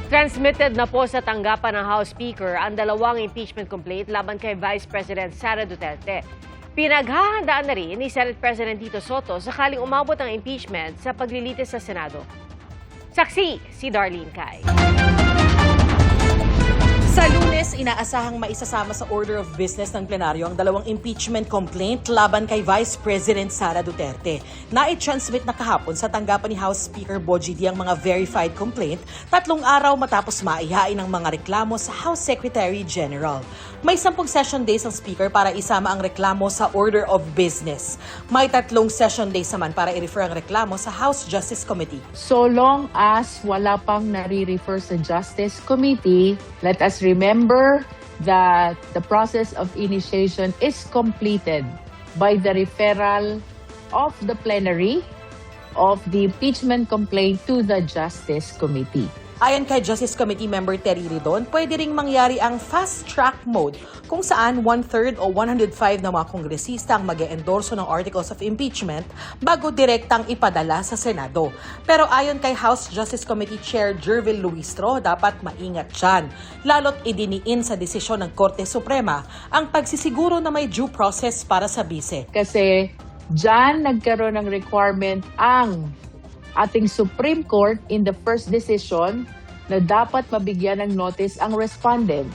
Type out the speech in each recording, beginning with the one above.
Transmitted na po sa tanggapan ng House Speaker ang dalawang impeachment complaint laban kay Vice President Sara Duterte. Pinaghahandaan na rin ni Senate President Tito Soto sakaling umabot ang impeachment sa paglilitis sa Senado. Saksi si Darlene Cai. Sa Lunes, inaasahang maisasama sa order of business ng plenaryo ang dalawang impeachment complaint laban kay Vice President Sara Duterte. Nai-transmit na kahapon sa tanggapan ni House Speaker Bogie D ang mga verified complaint 3 araw matapos maihain ang mga reklamo sa House Secretary General. May 10 session days ang Speaker para isama ang reklamo sa order of business. May 3 session days naman para i-refer ang reklamo sa House Justice Committee. So long as wala pang nare-refer sa Justice Committee, let us remember that the process of initiation is completed by the referral of the plenary of the impeachment complaint to the Justice Committee. Ayon kay Justice Committee Member Terry Ridon, pwede ring mangyari ang fast-track mode kung saan 1/3 o 105 na mga kongresista ang mag-e-endorso ng Articles of Impeachment bago direktang ipadala sa Senado. Pero ayon kay House Justice Committee Chair Jervil Luistro, dapat maingat dyan. Lalo't idiniin sa desisyon ng Korte Suprema ang pagsisiguro na may due process para sa bise. Kasi dyan nagkaroon ng requirement ang ating Supreme Court in the first decision na dapat mabigyan ng notice ang respondent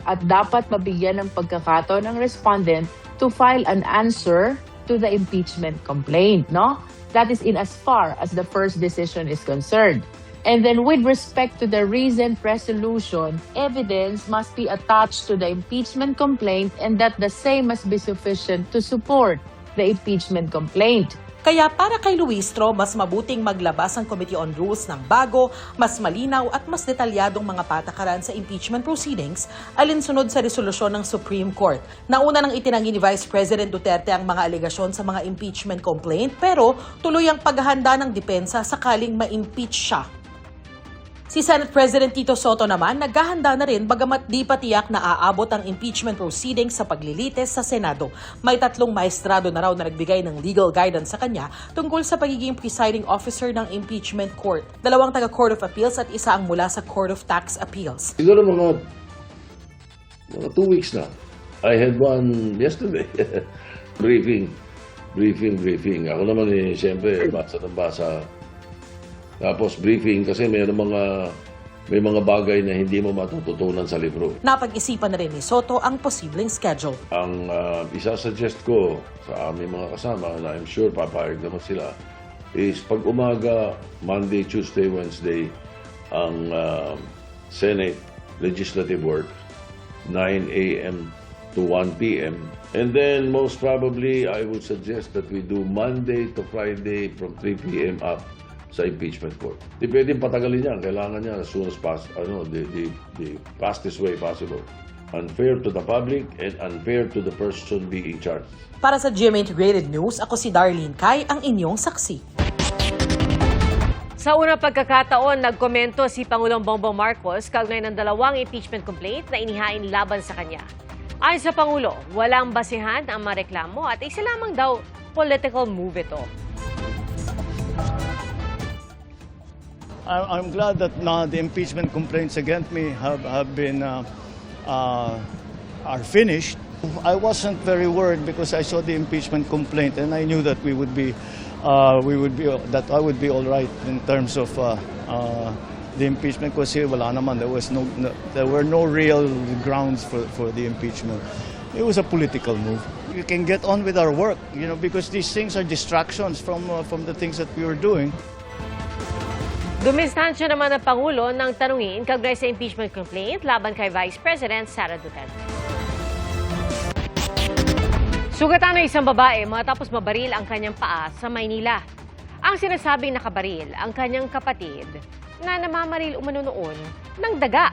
at dapat mabigyan ng pagkakataon ng respondent to file an answer to the impeachment complaint, no? That is in as far as the first decision is concerned. And then with respect to the recent resolution, evidence must be attached to the impeachment complaint and that the same must be sufficient to support the impeachment complaint. Kaya para kay Luistro, mas mabuting maglabas ang Committee on Rules ng bago, mas malinaw at mas detalyadong mga patakaran sa impeachment proceedings alinsunod sa resolusyon ng Supreme Court. Nauna nang itinanggi ni Vice President Duterte ang mga alegasyon sa mga impeachment complaint pero tuloy ang paghahanda ng depensa sakaling ma-impeach siya. Si Senate President Tito Soto naman naghahanda na rin bagamat di pa tiyak na aabot ang impeachment proceedings sa paglilitis sa Senado. May 3 maestrado na raw na nagbigay ng legal guidance sa kanya tungkol sa pagiging presiding officer ng impeachment court. 2 taga-Court of Appeals at 1 ang mula sa Court of Tax Appeals. Siguro mga 2 weeks na. I had one yesterday. Briefing. Ako naman siyempre, basa ng basa. Tapos briefing kasi may mga bagay na hindi mo matututunan sa libro. Napag-isipan na rin ni Soto ang posibleng schedule. Ang isasuggest ko sa aming mga kasama na I'm sure papayag naman sila is pag umaga, Monday, Tuesday, Wednesday, ang Senate Legislative Work, 9 a.m. to 1 p.m. And then most probably I would suggest that we do Monday to Friday from 3 p.m. up sa impeachment court. Di pwedeng patagalin yan. Kailangan niya as soon as possible, the fastest way possible. Unfair to the public and unfair to the person being charged. Para sa GMA Integrated News, ako si Darlene Cai, ang inyong saksi. Sa unang pagkakataon, nagkomento si Pangulong Bongbong Marcos kaugnay ng dalawang impeachment complaint na inihain laban sa kanya. Ayon sa Pangulo, walang basihan ang mga reklamo at isa lamang daw political move ito. I'm glad that now the impeachment complaints against me are finished. I wasn't very worried because I saw the impeachment complaint and I knew that I would be all right in terms of the impeachment kasi wala naman, there were no real grounds for the impeachment. It was a political move. We can get on with our work, because these things are distractions from the things that we were doing. Dumistansya naman ng Pangulo nang tanungin kaugnay sa impeachment complaint laban kay Vice President Sara Duterte. Sugatan ng isang babae matapos mabaril ang kanyang paa sa Maynila. Ang sinasabing nakabaril ang kanyang kapatid na namamaril umano noon ng daga.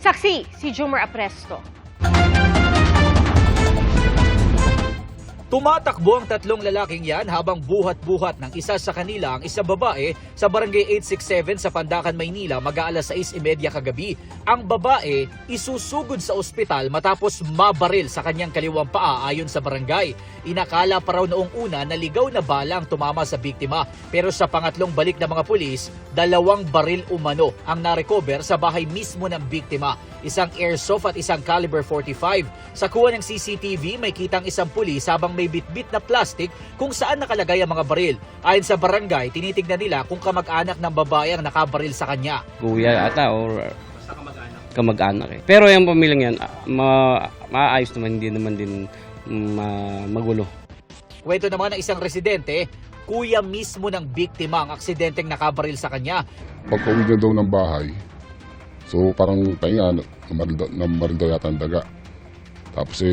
Saksi si Jomar Apresto. Tumatakbo ang tatlong lalaking yan habang buhat-buhat ng isa sa kanila ang isang babae sa Barangay 867 sa Pandacan, Maynila mag-aalas 6:30 kagabi. Ang babae isusugod sa ospital matapos mabaril sa kanyang kaliwang paa ayon sa barangay. Inakala pa raw noong una na ligaw na bala ang tumama sa biktima pero sa pangatlong balik ng mga pulis, 2 baril umano ang narecover sa bahay mismo ng biktima. Isang airsoft at isang caliber 45. Sa kuha ng CCTV, may kitang isang pulis habang may bitbit na plastic kung saan nakalagay ang mga baril. Ayon sa barangay, tinitignan nila kung kamag-anak ng babae ang nakabaril sa kanya. Kuya ata or kamag-anak eh. Pero yung pamilyang yan, maayos naman, hindi naman din magulo. Kwento naman ng isang residente, kuya mismo ng biktima ang aksidenteng nakabaril sa kanya. Pagka-uwi na daw ng bahay, so parang pahinga, namaril daw yata ang daga. Tapos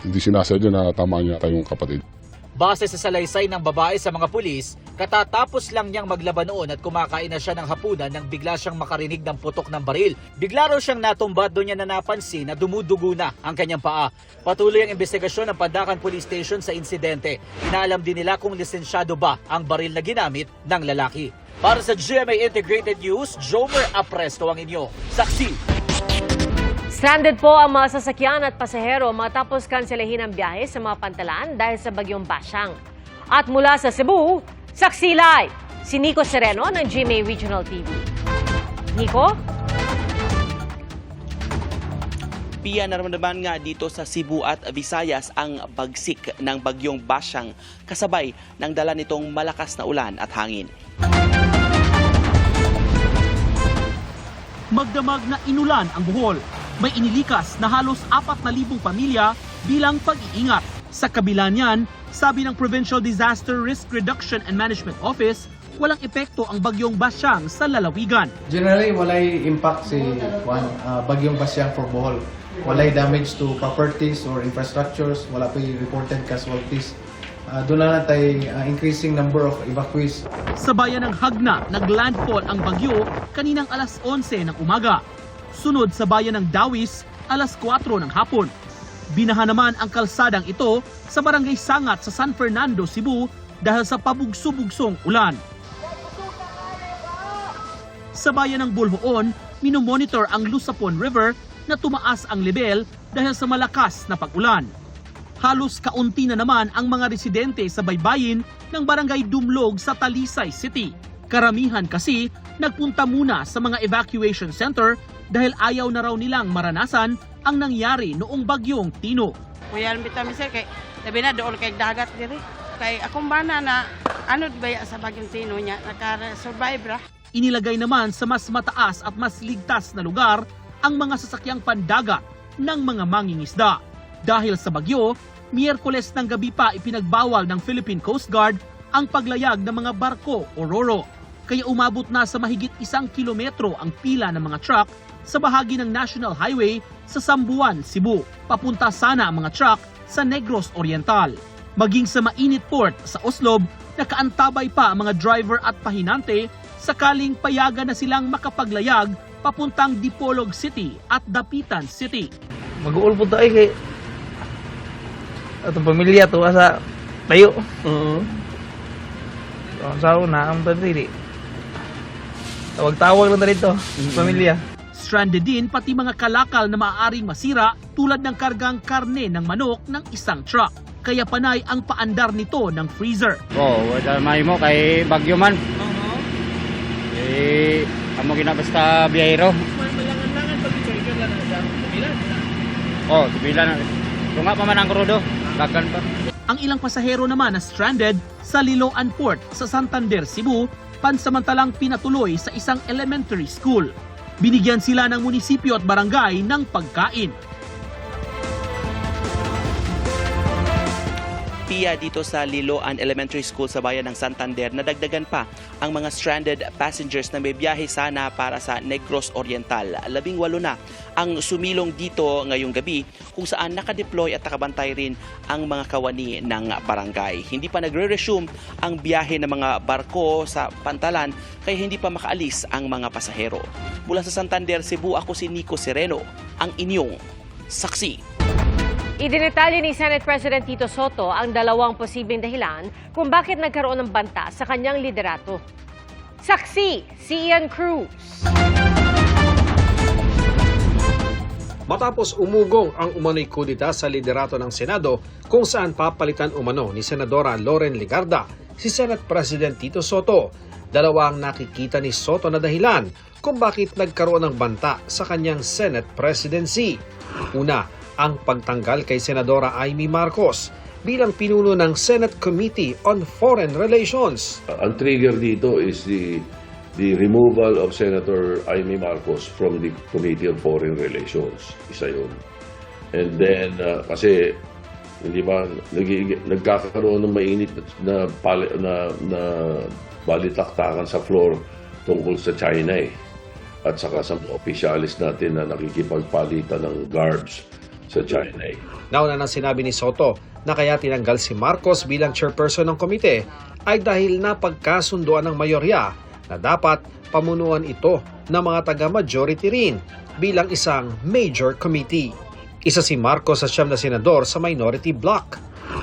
hindi sinasadya na tama niya yung kapatid. Base sa salaysay ng babae sa mga pulis, katatapos lang niyang maglaba noon at kumakain na siya ng hapunan nang bigla siyang makarinig ng putok ng baril. Bigla raw siyang natumba, doon niya na napansin na dumudugo na ang kanyang paa. Patuloy ang investigasyon ng Pandacan Police Station sa insidente. Inaalam din nila kung lisensyado ba ang baril na ginamit ng lalaki. Para sa GMA Integrated News, Jomer Apresto ang inyo. Saksi! Stranded po ang mga sasakyan at pasahero matapos kanselahin ang biyahe sa mga pantalan dahil sa bagyong Basyang. At mula sa Cebu, saksi live si Nico Sereno ng GMA Regional TV. Nico? Pia, naramdaman nga dito sa Cebu at Visayas ang bagsik ng bagyong Basyang kasabay ng dala nitong malakas na ulan at hangin. Magdamag na inulan ang Bohol. May inilikas na halos 4,000 pamilya bilang pag-iingat. Sa kabila niyan, sabi ng Provincial Disaster Risk Reduction and Management Office, walang epekto ang bagyong Basyang sa lalawigan. Generally, walay impact si bagyong Basyang for Bohol. Walay damage to properties or infrastructures, wala pa reported casualties. Doon na tayo increasing number of evacuees. Sa bayan ng Hagna, naglandfall ang bagyo kaninang alas 11 ng umaga. Sunod sa bayan ng Dawis, alas 4 ng hapon. Binaha naman ang kalsadang ito sa Barangay Sangat sa San Fernando, Cebu dahil sa pabugso-bugsong ulan. Sa bayan ng Bulhoon, minomonitor ang Lusapon River na tumaas ang lebel dahil sa malakas na pag-ulan. Halos kaunti na naman ang mga residente sa baybayin ng Barangay Dumlog sa Talisay City. Karamihan kasi nagpunta muna sa mga evacuation center dahil ayaw na raw nilang maranasan ang nangyari noong bagyong Tino. Kuya, bitaw sir, kay labi na doon kay dagat diri. Kay akong bana na ano ba sa bagyong Tino niya, naka-survive ra. Inilagay naman sa mas mataas at mas ligtas na lugar ang mga sasakyang pandagat ng mga mangingisda. Dahil sa bagyo, Miyerkules ng gabi pa ipinagbawal ng Philippine Coast Guard ang paglayag ng mga barko o roro. Kaya umabot na sa mahigit 1 kilometro ang pila ng mga truck sa bahagi ng National Highway sa Sambuan, Cebu. Papunta sana ang mga truck sa Negros Oriental. Maging sa Mainit Port sa Oslob, nakaantabay pa ang mga driver at pahinante sakaling payagan na silang makapaglayag papuntang Dipolog City at Dapitan City. Mag-uul po tayo kay atong pamilya to asa tayo. Sa una ang pwede. Tawag-tawag lang na rito, pamilya. Stranded din pati mga kalakal na maaaring masira tulad ng kargang karne ng manok ng isang truck. Kaya panay ang paandar nito ng freezer. Wala may mo kay bagyo man. Amo ginabasta biyahero. Tubilan. Tunga pa man ang krudo. Dagan pa. Ang ilang pasahero naman na stranded sa Liloan Port sa Santander, Cebu, pansamantalang pinatuloy sa isang elementary school. Binigyan sila ng munisipyo at barangay ng pagkain. Pia, dito sa Liloan Elementary School sa bayan ng Santander, nadagdagan pa ang mga stranded passengers na may biyahe sana para sa Negros Oriental. 18 na ang sumilong dito ngayong gabi kung saan nakadeploy at nakabantay rin ang mga kawani ng barangay. Hindi pa nagre-resume ang biyahe ng mga barko sa pantalan kaya hindi pa makaalis ang mga pasahero. Mula sa Santander, Cebu, ako si Nico Sereno, ang inyong saksi. Idinetalye ni Senate President Tito Soto ang dalawang posibleng dahilan kung bakit nagkaroon ng banta sa kanyang liderato. Saksi, si Ian Cruz. Matapos umugong ang umano'y kudita sa liderato ng Senado kung saan papalitan umano ni Senadora Loren Legarda si Senate President Tito Soto. Dalawang nakikita ni Soto na dahilan kung bakit nagkaroon ng banta sa kanyang Senate presidency. Una, ang pagtanggal kay Senadora Amy Marcos bilang pinuno ng Senate Committee on Foreign Relations. Ang trigger dito is the removal of Senator Amy Marcos from the Committee on Foreign Relations. Isa yun. And then, kasi, hindi ba, nagkakaroon ng mainit na balitaktakan sa floor tungkol sa China at saka sa mga opisyalis natin na nakikipagpalitan ng guards sa China. Nauna nang sinabi ni Soto na kaya tinanggal si Marcos bilang chairperson ng komite ay dahil napagkasunduan ng mayorya na dapat pamunuan ito ng mga taga-majority rin bilang isang major committee. Isa si Marcos sa 9 na senador sa minority bloc.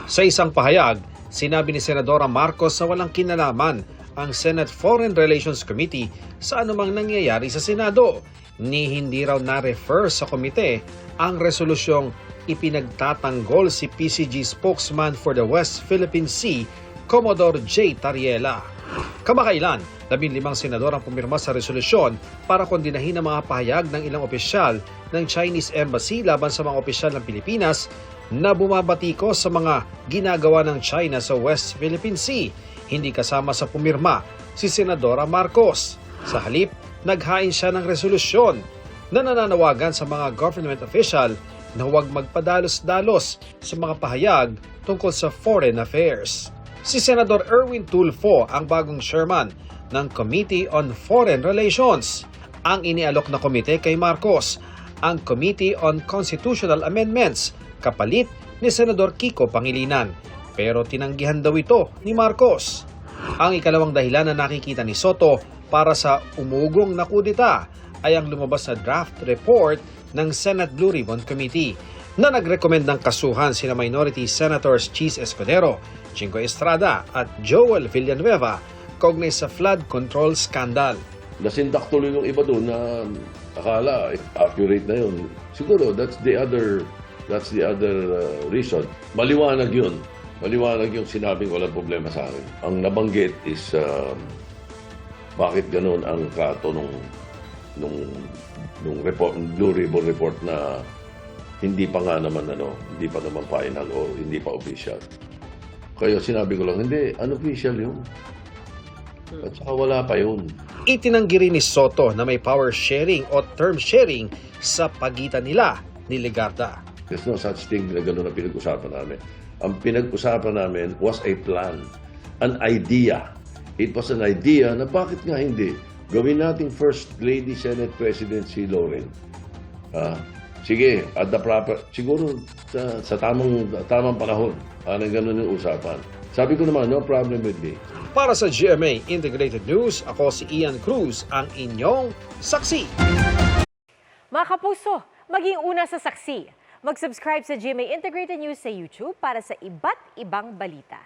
Sa isang pahayag, sinabi ni Senadora Marcos na walang kinalaman ang Senate Foreign Relations Committee sa anumang nangyayari sa Senado, ni hindi raw na-refer sa komite ang resolusyong ipinagtatanggol si PCG spokesman for the West Philippine Sea, Commodore J. Tariela. Kamakailan, 15 senador ang pumirma sa resolusyon para kondinahin ang mga pahayag ng ilang opisyal ng Chinese Embassy laban sa mga opisyal ng Pilipinas na bumabatiko sa mga ginagawa ng China sa West Philippine Sea. Hindi kasama sa pumirma si Senadora Marcos. Sa halip, naghain siya ng resolusyon na nananawagan sa mga government official na huwag magpadalos-dalos sa mga pahayag tungkol sa foreign affairs. Si Senador Erwin Tulfo ang bagong chairman ng Committee on Foreign Relations. Ang inialok na komite kay Marcos, ang Committee on Constitutional Amendments, kapalit ni Senador Kiko Pangilinan. Pero tinanggihan daw ito ni Marcos. Ang ikalawang dahilan na nakikita ni Soto para sa umugong na kudita ay ang lumabas na draft report ng Senate Blue Ribbon Committee na nagrekomend ng kasuhan sina Minority Senators Chis Escudero, Chingo Estrada at Joel Villanueva kaugnay sa flood control scandal. Nasindak tuloy yung iba doon na akala accurate na yun. Siguro that's the other reason. Maliwanag yun. Maliwanag yung sinabing walang problema sa akin. Ang nabanggit is bakit ganun ang kato nung report, Blue Ribbon report na hindi pa nga naman hindi pa naman final o hindi pa official. Kaya sinabi ko lang, hindi, unofficial yun. At saka wala pa yun. Itinanggi rin ni Soto na may power sharing o term sharing sa pagitan nila ni Legarda. There's no such thing na gano'n na pinag-usapan namin. Ang pinag-usapan namin was a plan, an idea. It was an idea na bakit nga hindi gawin nating First Lady Senate President si Loren. Sige, at the proper, siguro sa tamang panahon, ganun yung usapan. Sabi ko naman, no problem with me. Para sa GMA Integrated News, ako si Ian Cruz, ang inyong saksi. Mga kapuso, maging una sa saksi. Mag-subscribe sa GMA Integrated News sa YouTube para sa iba't ibang balita.